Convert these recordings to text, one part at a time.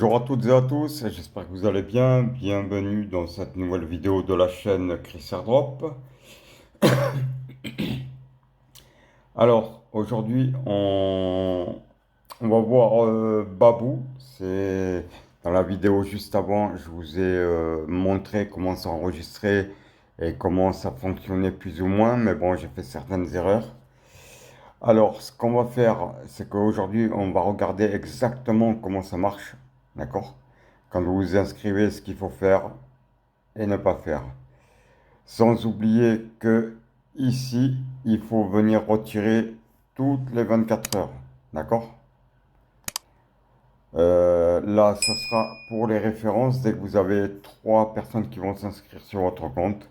Bonjour à toutes et à tous, j'espère que vous allez bien. Bienvenue dans cette nouvelle vidéo de la chaîne Chris Airdrop. Alors, aujourd'hui, on va voir Babou. C'est dans la vidéo juste avant, je vous ai montré comment s'enregistrer et comment ça fonctionnait plus ou moins, mais bon, j'ai fait certaines erreurs. Alors, ce qu'on va faire, c'est qu'aujourd'hui, on va regarder exactement comment ça marche. D'accord? Quand vous vous inscrivez, ce qu'il faut faire et ne pas faire. Sans oublier que ici, il faut venir retirer toutes les 24 heures. D'accord? Là, ce sera pour les références dès que vous avez trois personnes qui vont s'inscrire sur votre compte,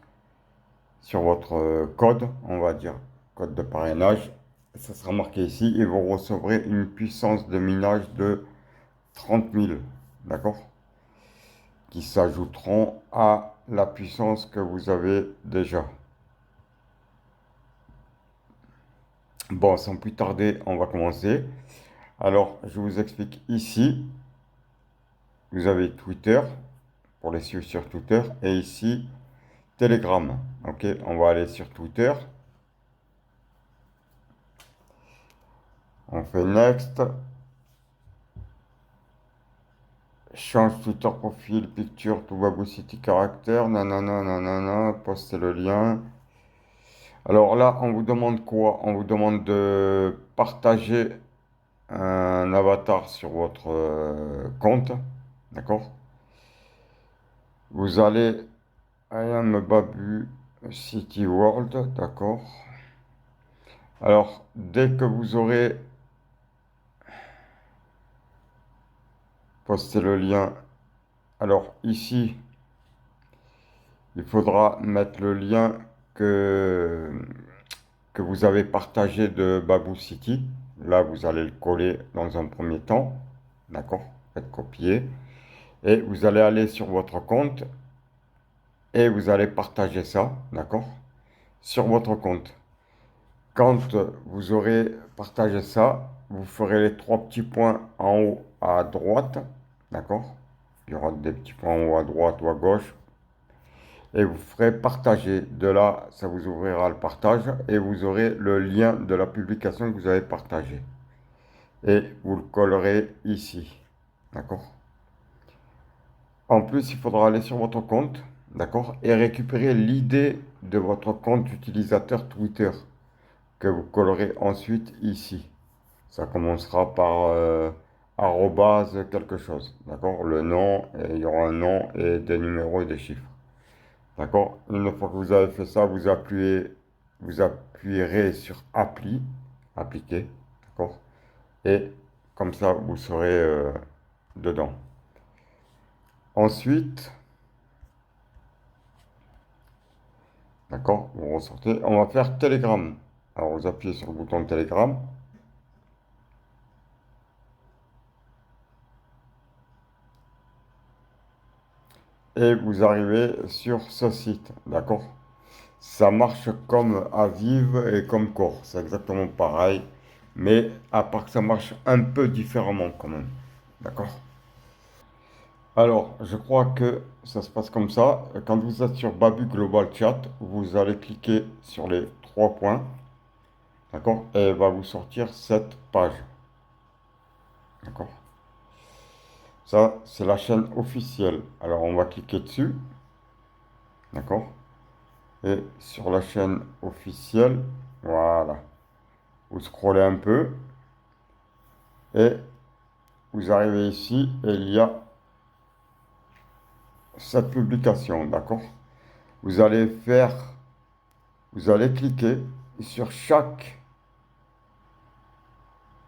sur votre code, on va dire, code de parrainage. Ça sera marqué ici et vous recevrez une puissance de minage de 30 000. D'accord? Qui s'ajouteront à la puissance que vous avez déjà. Bon, sans plus tarder, on va commencer. Alors, je vous explique ici, vous avez Twitter, pour les suivre sur Twitter, et ici, Telegram. Ok, on va aller sur Twitter. On fait Next. Change Twitter profil, picture, to Babou City caractère, nanana, nanana, postez le lien. Alors là, on vous demande quoi? On vous demande de partager un avatar sur votre compte. D'accord? Vous allez I am Babu City World, d'accord. Alors, dès que vous aurez posté le lien, alors ici, il faudra mettre le lien que, que vous avez partagé de Babou City. Là, vous allez le coller dans un premier temps, d'accord. Faites copier. Et vous allez aller sur votre compte et vous allez partager ça, d'accord, sur votre compte. Quand vous aurez partagé ça, vous ferez les trois petits points en haut à droite, d'accord? Il y aura des petits points en haut à droite ou à gauche. Et vous ferez partager. De là, ça vous ouvrira le partage et vous aurez le lien de la publication que vous avez partagée. Et vous le collerez ici, d'accord? En plus, il faudra aller sur votre compte, d'accord? Et récupérer l'idée de votre compte utilisateur Twitter que vous collerez ensuite ici. Ça commencera par arrobase quelque chose. D'accord? Le nom, et il y aura un nom et des numéros et des chiffres. D'accord? Une fois que vous avez fait ça, vous appuierez sur appli, appliquer. D'accord? Et comme ça, vous serez dedans. Ensuite, d'accord? Vous ressortez. On va faire Telegram. Alors, vous appuyez sur le bouton Telegram. Et vous arrivez sur ce site. D'accord? Ça marche comme Aviv et comme Core. C'est exactement pareil. Mais à part que ça marche un peu différemment quand même. D'accord? Alors, je crois que ça se passe comme ça. Quand vous êtes sur Babu Global Chat, vous allez cliquer sur les trois points. D'accord? Et il va vous sortir cette page. D'accord? Ça, c'est la chaîne officielle. Alors, on va cliquer dessus. D'accord? Et sur la chaîne officielle, voilà. Vous scrollez un peu. Et vous arrivez ici et il y a cette publication, d'accord? Vous allez faire, vous allez cliquer sur chaque,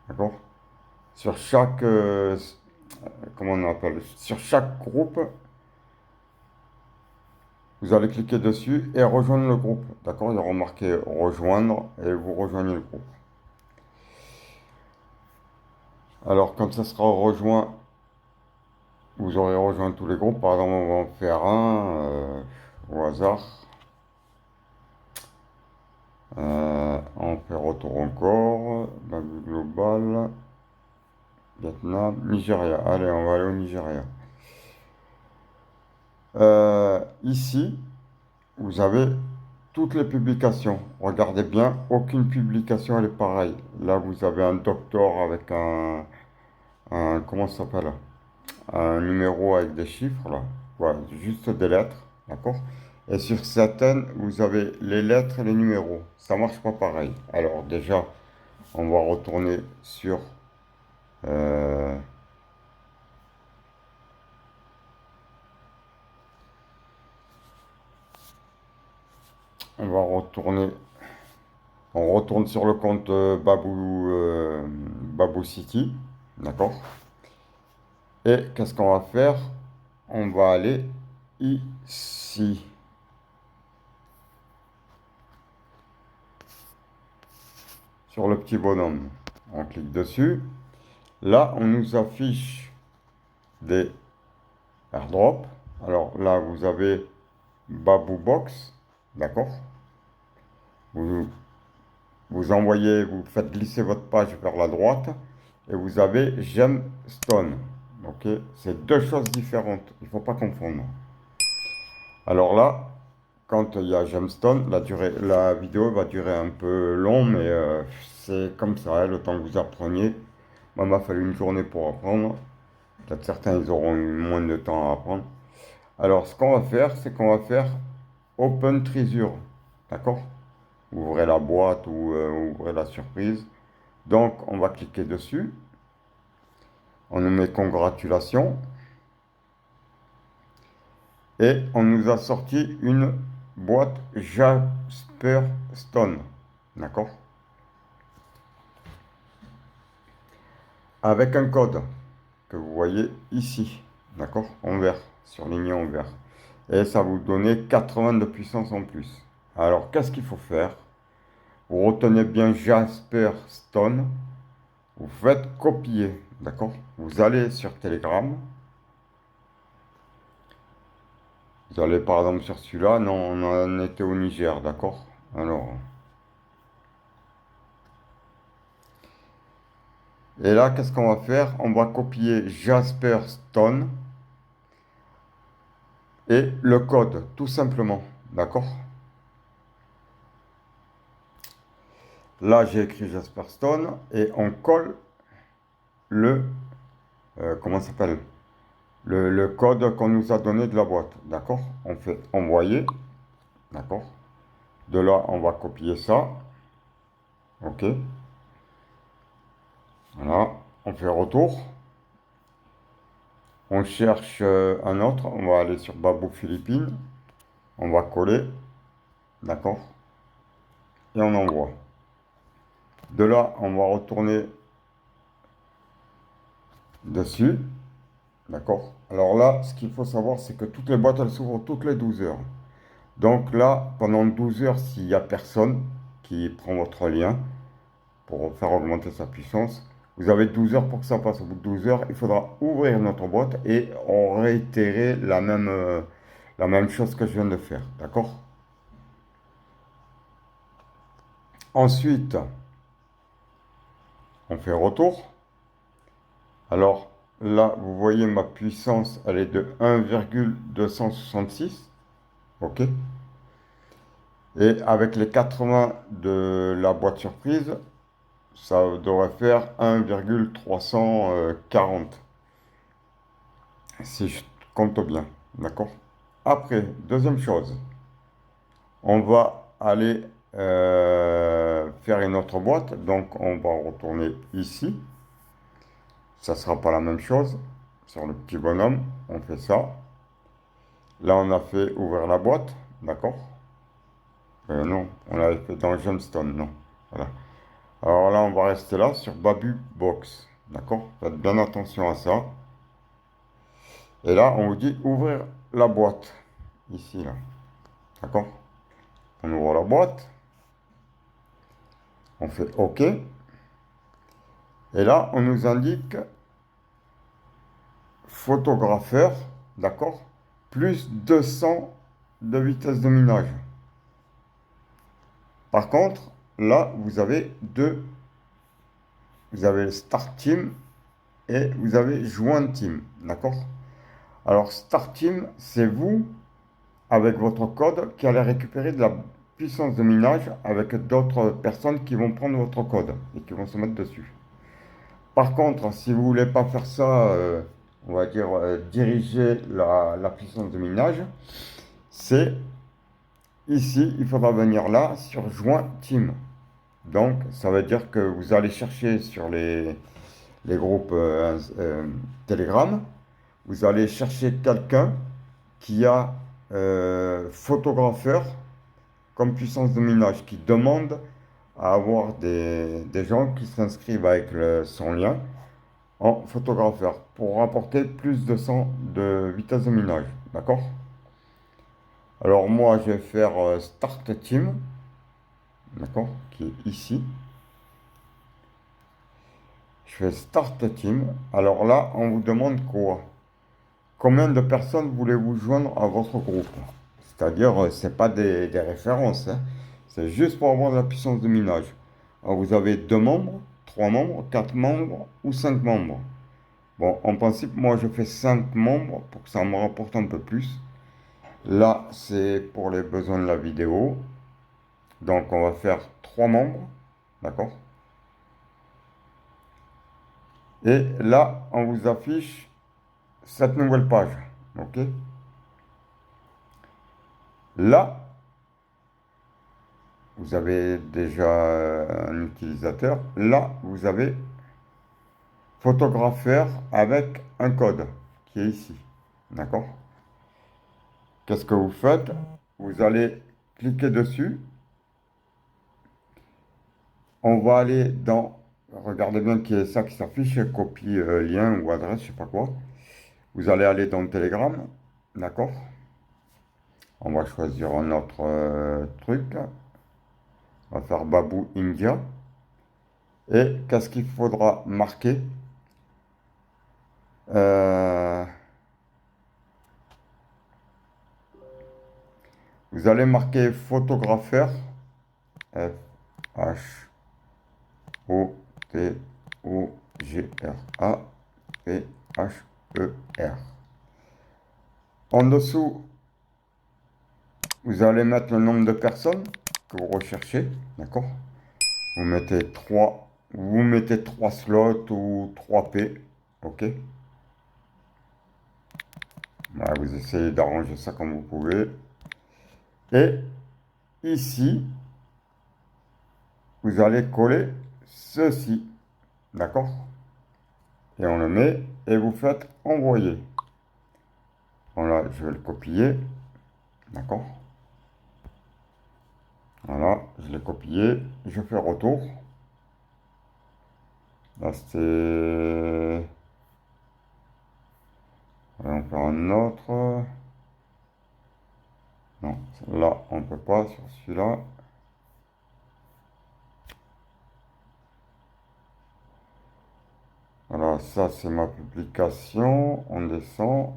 d'accord? Sur chaque, comment on appelle? Sur chaque groupe, vous allez cliquer dessus et rejoindre le groupe, d'accord? Il y aura marqué rejoindre et vous rejoignez le groupe. Alors, quand ça sera rejoint, vous aurez rejoint tous les groupes. Par exemple, on va en faire un au hasard. On fait retour encore, Babu Global. Vietnam, Nigeria. Allez, on va aller au Nigeria. Ici, vous avez toutes les publications. Regardez bien, aucune publication elle est pareille. Là, vous avez un docteur avec comment ça s'appelle? Un numéro avec des chiffres, là. Voilà, juste des lettres, d'accord? Et sur certaines, vous avez les lettres et les numéros. Ça marche pas pareil. Alors déjà, on va retourner sur... euh, on va retourner... On retourne sur le compte Babou City, d'accord? Et qu'est-ce qu'on va faire? On va aller ici, sur le petit bonhomme. On clique dessus. Là, on nous affiche des airdrops. Alors là, vous avez Babou Box, d'accord? Vous, vous envoyez, vous faites glisser votre page vers la droite et vous avez Gemstone. Ok, c'est deux choses différentes. Il ne faut pas confondre. Alors là, quand il y a Gemstone, la vidéo va durer un peu long, mais c'est comme ça, hein, le temps que vous appreniez. Moi, il m'a fallu une journée pour apprendre. Peut-être certains, ils auront eu moins de temps à apprendre. Alors, ce qu'on va faire, c'est qu'on va faire Open Treasure. D'accord? Ouvrez la boîte ou ouvrez la surprise. Donc, on va cliquer dessus. On nous met congratulations. Et on nous a sorti une boîte Jasper Stone. D'accord? Avec un code que vous voyez ici. D'accord? En vert. Surligné en vert. Et ça vous donnait 80 de puissance en plus. Alors, qu'est-ce qu'il faut faire? Vous retenez bien Jasper Stone. Vous faites copier. D'accord? Vous allez sur Telegram. Vous allez par exemple sur celui-là. Non, on en était au Niger. D'accord? Alors. Et là, qu'est-ce qu'on va faire? On va copier Jasper Stone et le code, tout simplement. D'accord? Là, j'ai écrit Jasper Stone et on colle le, comment ça s'appelle? Le code qu'on nous a donné de la boîte. D'accord? On fait envoyer. D'accord? De là, on va copier ça. OK? Voilà. On fait retour. On cherche un autre. On va aller sur Babou Philippines. On va coller. D'accord? Et on envoie. De là, on va retourner dessus. D'accord? Alors là, ce qu'il faut savoir, c'est que toutes les boîtes, elles s'ouvrent toutes les 12 heures. Donc là, pendant 12 heures, s'il n'y a personne qui prend votre lien pour faire augmenter sa puissance, vous avez 12 heures pour que ça passe. Au bout de 12 heures, il faudra ouvrir notre boîte et on réitérer la même chose que je viens de faire. D'accord? Ensuite, on fait retour. Alors là, vous voyez ma puissance, elle est de 1,266. OK? Et avec les 80 de la boîte surprise, ça devrait faire 1,340. Si je compte bien. D'accord? Après, deuxième chose, on va aller faire une autre boîte. Donc, on va retourner ici. Ça ne sera pas la même chose. Sur le petit bonhomme, on fait ça. Là, on a fait ouvrir la boîte. D'accord? Non, on l'avait fait dans Gemstone. Non. Voilà. Alors là, on va rester là sur Babu Box. D'accord? Faites bien attention à ça. Et là, on vous dit ouvrir la boîte. Ici, là. D'accord? On ouvre la boîte. On fait OK. Et là, on nous indique photographeur. D'accord? Plus 200 de vitesse de minage. Par contre, là, vous avez deux. Vous avez le Start Team et vous avez Join Team, d'accord? Alors, Start Team, c'est vous, avec votre code, qui allez récupérer de la puissance de minage avec d'autres personnes qui vont prendre votre code et qui vont se mettre dessus. Par contre, si vous voulez pas faire ça, on va dire diriger la puissance de minage, c'est ici, il faudra venir là sur Join Team. Donc, ça veut dire que vous allez chercher sur les groupes Telegram, vous allez chercher quelqu'un qui a photographeur comme puissance de minage, qui demande à avoir des gens qui s'inscrivent avec son lien en photographeur pour rapporter plus de 100 de vitesse de minage. D'accord? Alors moi, je vais faire Start Team, d'accord, qui est ici. Je fais Start Team. Alors là, on vous demande quoi? Combien de personnes voulez-vous joindre à votre groupe? C'est-à-dire, ce n'est pas des références, hein. C'est juste pour avoir de la puissance de minage. Alors, vous avez 2 membres, 3 membres, 4 membres ou 5 membres. Bon, en principe, moi, je fais 5 membres pour que ça me rapporte un peu plus. Là, c'est pour les besoins de la vidéo. Donc, on va faire 3 membres. D'accord? Et là, on vous affiche cette nouvelle page. OK? Là, vous avez déjà un utilisateur. Là, vous avez photographeur avec un code qui est ici. D'accord? Qu'est-ce que vous faites? Vous allez cliquer dessus. On va aller dans... Regardez bien qu'il y a ça qui s'affiche, copie lien ou adresse, je sais pas quoi. Vous allez aller dans Telegram. D'accord? On va choisir un autre truc. On va faire Babou India. Et qu'est-ce qu'il faudra marquer? Euh, Vous allez marquer photographeur. Photographeur. En dessous, vous allez mettre le nombre de personnes que vous recherchez. D'accord? Vous mettez 3 slots ou 3 P. OK? Voilà, vous essayez d'arranger ça comme vous pouvez. Et ici, vous allez coller ceci. D'accord? Et on le met et vous faites envoyer. Voilà, je vais le copier. D'accord? Voilà, je l'ai copié. Je fais retour. Là, c'était... On va en faire un autre. Non, là, on ne peut pas sur celui-là. Voilà, ça, c'est ma publication. On descend.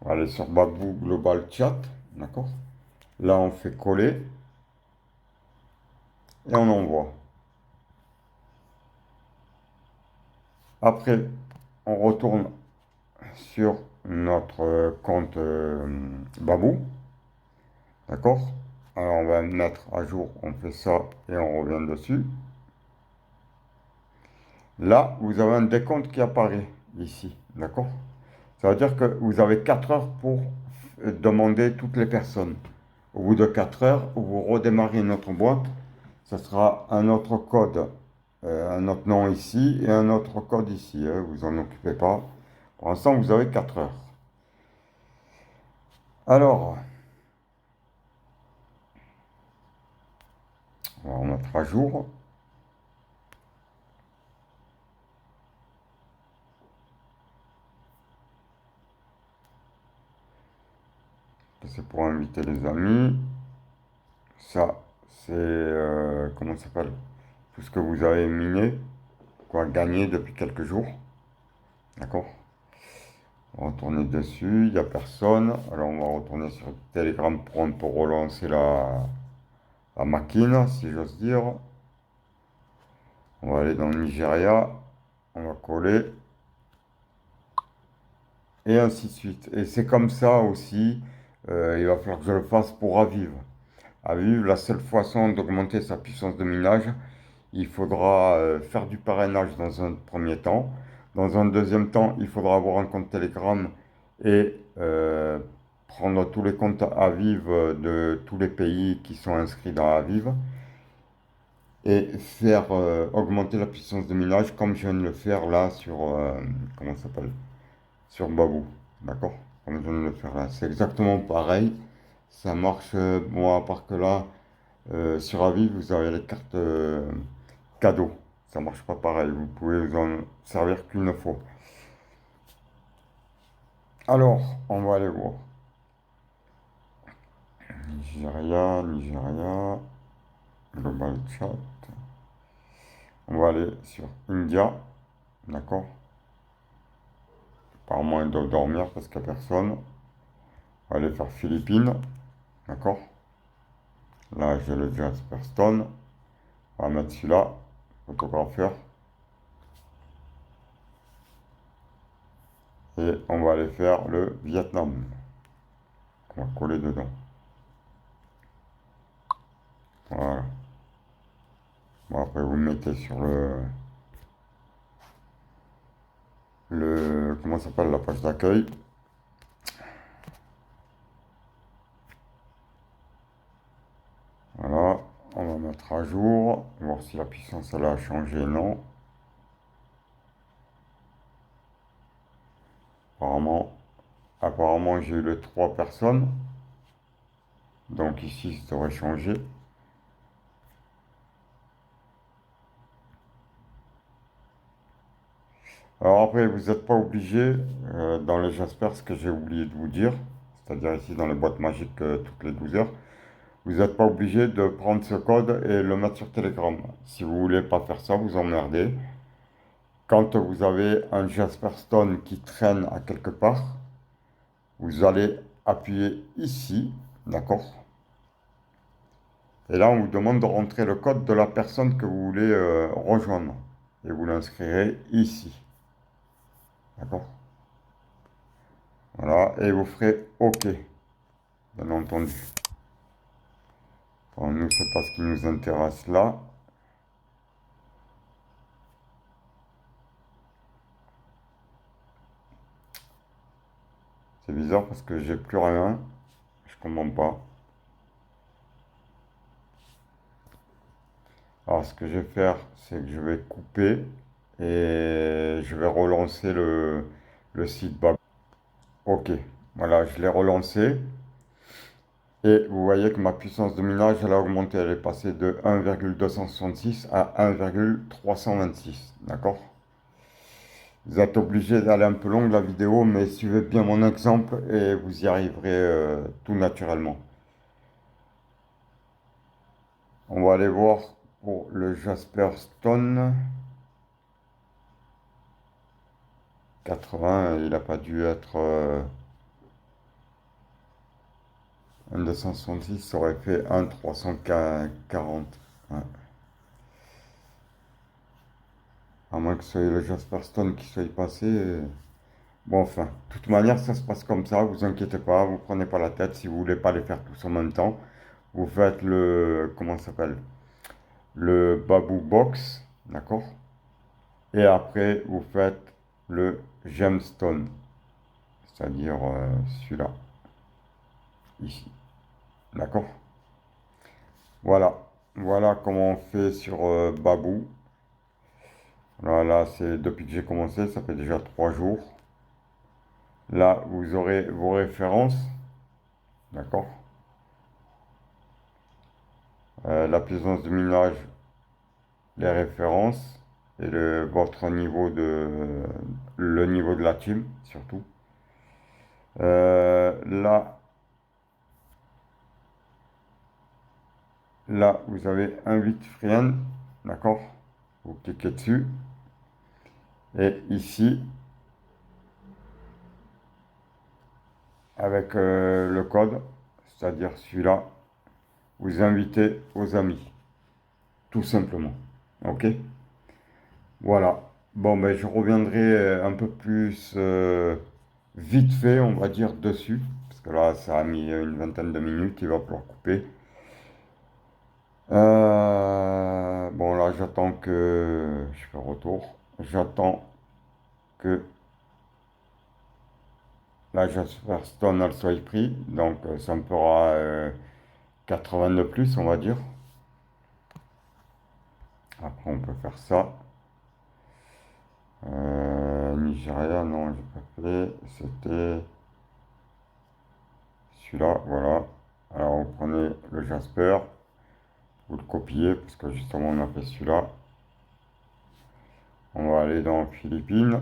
On va aller sur Babou Global Chat. D'accord? Là, on fait coller. Et on envoie. Après, on retourne sur notre compte Babou. D'accord? Alors, on va mettre à jour. On fait ça et on revient dessus. Là, vous avez un décompte qui apparaît ici. D'accord? Ça veut dire que vous avez 4 heures pour demander toutes les personnes. Au bout de 4 heures, vous redémarrez notre boîte. Ce sera un autre code, un autre nom ici et un autre code ici. Hein, vous en occupez pas. Pour l'instant, vous avez 4 heures. Alors, on va remettre à jour. C'est pour inviter les amis. Ça, c'est, comment ça s'appelle? Tout ce que vous avez miné, quoi, gagné depuis quelques jours. D'accord? On va retourner dessus, il n'y a personne. Alors on va retourner sur Telegram pour un peu relancer la machine, si j'ose dire. On va aller dans le Nigeria. on va coller, et ainsi de suite. Et c'est comme ça aussi, il va falloir que je le fasse pour Aviv. Aviv, la seule façon d'augmenter sa puissance de minage, il faudra faire du parrainage dans un premier temps. Dans un deuxième temps, il faudra avoir un compte Telegram et prendre tous les comptes Aviv de tous les pays qui sont inscrits dans Aviv et faire augmenter la puissance de minage comme je viens de le faire là sur, comment ça s'appelle? Sur Babou. D'accord? Comme je viens de le faire là. C'est exactement pareil. Ça marche, bon, à part que là, sur Aviv, vous avez les cartes cadeaux. Ça marche pas pareil. Vous pouvez vous en servir qu'une fois. Alors, on va aller voir. Nigeria, Nigeria, Global Chat. On va aller sur India. D'accord? Apparemment, ils doivent dormir parce qu'il n'y a personne. On va aller faire Philippines. D'accord? Là, j'ai le Jasper Stone. On va mettre celui-là. Photographeur. Et on va aller faire le Vietnam. On va coller dedans. Voilà. Bon, après, vous le mettez sur comment ça s'appelle, la page d'accueil. Voilà. On va mettre à jour. Voir si la puissance, elle a changé. Non. Apparemment, j'ai eu les 3 personnes. Donc ici, ça aurait changé. Alors après, vous n'êtes pas obligé, dans les Jasper, ce que j'ai oublié de vous dire, c'est-à-dire ici dans les boîtes magiques toutes les 12 heures, vous n'êtes pas obligé de prendre ce code et le mettre sur Telegram. Si vous voulez pas faire ça, vous emmerdez. Quand vous avez un Jasper Stone qui traîne à quelque part, vous allez appuyer ici, d'accord? Et là, on vous demande de rentrer le code de la personne que vous voulez rejoindre. Et vous l'inscrirez ici. D'accord? Voilà, et vous ferez OK, bien entendu. Bon, nous, c'est pas ce qui nous intéresse là. C'est bizarre parce que j'ai plus rien. Je comprends pas. Alors, ce que je vais faire, c'est que je vais couper et je vais relancer le site Bab. OK, voilà, je l'ai relancé. Et vous voyez que ma puissance de minage, elle a augmenté. Elle est passée de 1,266 à 1,326. D'accord? Vous êtes obligé d'aller un peu longue la vidéo, mais suivez bien mon exemple et vous y arriverez tout naturellement. On va aller voir pour le Jasper Stone. 80, il n'a pas dû être 1,266, ça aurait fait 1,340. Ouais. À moins que ce soit le Jasper Stone qui soit passé. Bon, enfin, de toute manière, ça se passe comme ça, vous inquiétez pas, vous prenez pas la tête. Si vous voulez pas les faire tous en même temps, vous faites comment ça s'appelle? Le Baboo Box, d'accord? Et après, vous faites le Gemstone, c'est-à-dire celui-là, ici, d'accord? Voilà, voilà comment on fait sur Baboo. Là, c'est depuis que j'ai commencé, ça fait déjà 3 jours. Là, vous aurez vos références, d'accord? La puissance de minage, les références et votre niveau le niveau de la team, surtout. Là, vous avez invite friend, d'accord? Vous cliquez dessus. Et ici, avec le code, c'est-à-dire celui-là, vous invitez vos amis, tout simplement. Ok? Voilà. Bon, ben, je reviendrai un peu plus vite fait, on va dire, dessus. Parce que là, ça a mis une vingtaine de minutes, il va falloir couper. Bon, là, j'attends que... Je fais retour. J'attends que la Jasper Stone elle soit pris. Donc, ça me fera 80 de plus, on va dire. Après, on peut faire ça. Nigeria, non, j'ai pas fait. C'était celui-là, voilà. Alors, vous prenez le Jasper, vous le copiez, parce que justement, on a fait celui-là. On va aller dans Philippines.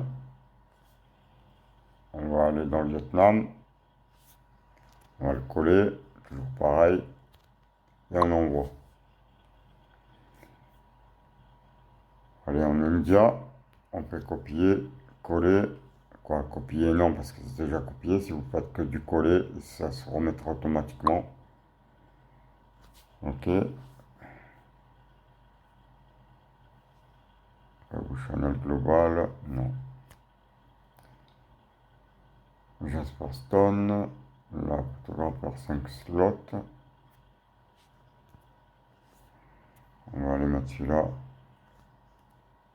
On va aller dans le Vietnam. On va le coller, toujours pareil. Et on envoie. Allez, en India, on peut copier, coller. Quoi, copier, non, parce que c'est déjà copié. Si vous faites que du coller, ça se remettra automatiquement. Ok. Channel global, non. Jasper Stone, la photographe 5 slots. On va aller mettre celui-là.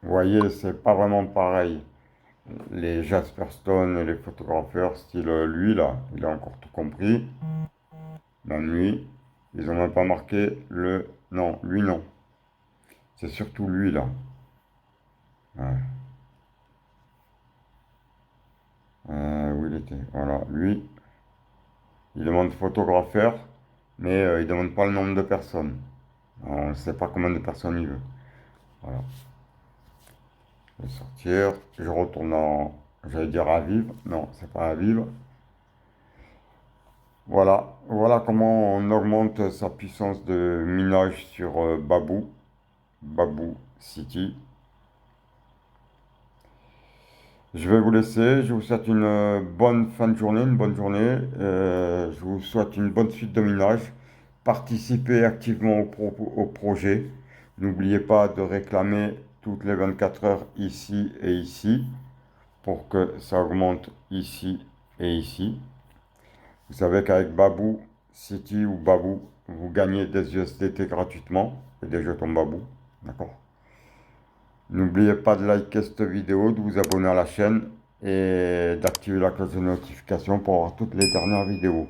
Vous voyez, c'est pas vraiment pareil. Les Jasper Stone et les photographeurs, style lui là, il a encore tout compris. Même lui, ils ont même pas marqué le. Non, lui non. C'est surtout lui là. Ouais. Où il était? Voilà, lui, il demande photographeur, mais il demande pas le nombre de personnes. On ne sait pas combien de personnes il veut. Voilà. Je vais sortir, je retourne en. J'allais dire à vivre. Non, c'est pas à vivre. Voilà, voilà comment on augmente sa puissance de minage sur Babou City. Je vais vous laisser, je vous souhaite une bonne fin de journée, une bonne journée. Je vous souhaite une bonne suite de minage. Participez activement au projet. N'oubliez pas de réclamer toutes les 24 heures ici et ici pour que ça augmente ici et ici. Vous savez qu'avec Babou City ou Babou, vous gagnez des USDT gratuitement et des jetons Babou. D'accord? N'oubliez pas de liker cette vidéo, de vous abonner à la chaîne et d'activer la cloche de notification pour avoir toutes les dernières vidéos.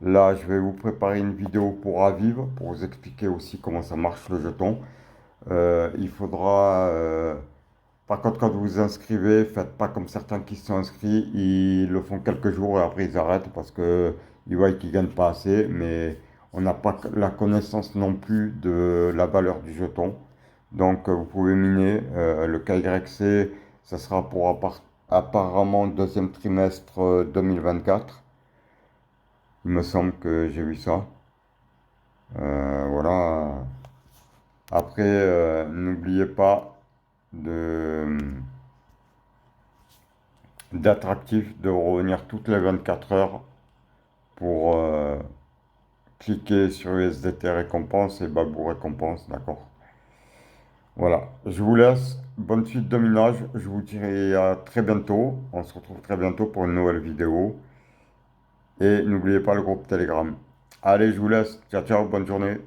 Là, je vais vous préparer une vidéo pour Aviv, pour vous expliquer aussi comment ça marche le jeton. Il faudra... par contre, quand vous vous inscrivez, faites pas comme certains qui se sont inscrits, ils le font quelques jours et après ils arrêtent parce que ils voient qu'ils gagnent pas assez, mais on n'a pas la connaissance non plus de la valeur du jeton. Donc vous pouvez miner le KYC, ça sera pour apparemment deuxième trimestre 2024. Il me semble que j'ai vu ça. Voilà. Après, n'oubliez pas de d'attractif de revenir toutes les 24 heures pour cliquer sur USDT récompense et Babou récompense, d'accord? Voilà, je vous laisse, bonne suite de minage, je vous dirai à très bientôt, on se retrouve très bientôt pour une nouvelle vidéo et n'oubliez pas le groupe Telegram. Allez, je vous laisse, ciao ciao, bonne journée.